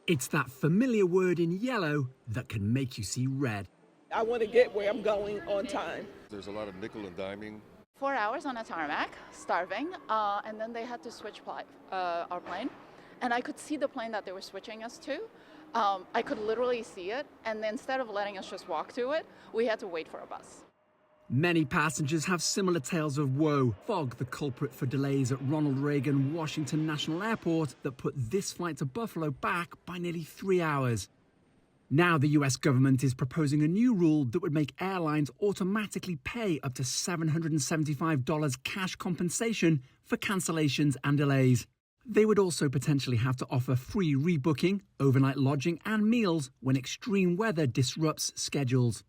It's that familiar word in yellow that can make you see red. I want to get where I'm going on time. There's a lot of nickel and diming. 4 hours on a tarmac, starving, and then they had to switch our plane. And I could see the plane that they were switching us to. I could literally see it, and then instead of letting us just walk to it, we had to wait for a bus. Many passengers have similar tales of woe. Fog, the culprit for delays at Ronald Reagan Washington National Airport that put this flight to Buffalo back by nearly 3 hours. Now the US government is proposing a new rule that would make airlines automatically pay up to $775 cash compensation for cancellations and delays. They would also potentially have to offer free rebooking, overnight lodging and meals when extreme weather disrupts schedules.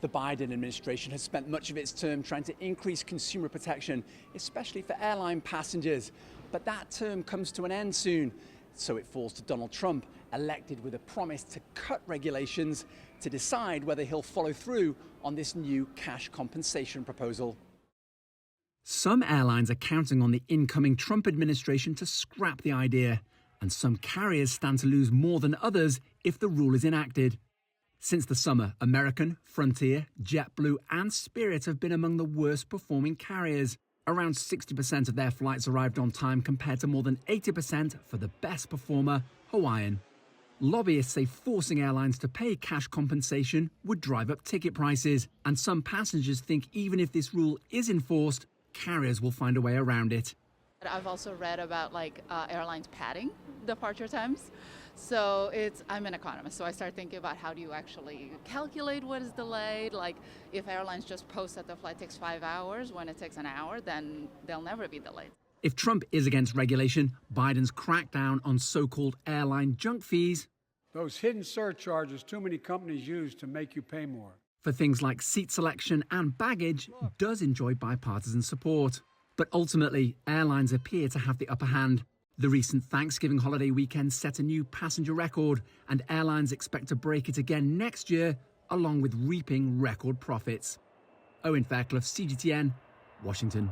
The Biden administration has spent much of its term trying to increase consumer protection, especially for airline passengers. But that term comes to an end soon. So it falls to Donald Trump, elected with a promise to cut regulations, to decide whether he'll follow through on this new cash compensation proposal. Some airlines are counting on the incoming Trump administration to scrap the idea, and some carriers stand to lose more than others if the rule is enacted. Since the summer, American, Frontier, JetBlue and Spirit have been among the worst performing carriers. Around 60% of their flights arrived on time compared to more than 80% for the best performer, Hawaiian. Lobbyists say forcing airlines to pay cash compensation would drive up ticket prices, and some passengers think even if this rule is enforced, carriers will find a way around it. I've also read about airlines padding departure times. So I'm an economist, so I start thinking about how do you actually calculate what is delayed. Like if airlines just post that the flight takes 5 hours when it takes an hour, then they'll never be delayed. If Trump is against regulation, Biden's crackdown on so-called airline junk fees, those hidden surcharges too many companies use to make you pay more, for things like seat selection and baggage, does enjoy bipartisan support. But ultimately, airlines appear to have the upper hand. The recent Thanksgiving holiday weekend set a new passenger record, and airlines expect to break it again next year, along with reaping record profits. Owen, Fairclough, CGTN, Washington.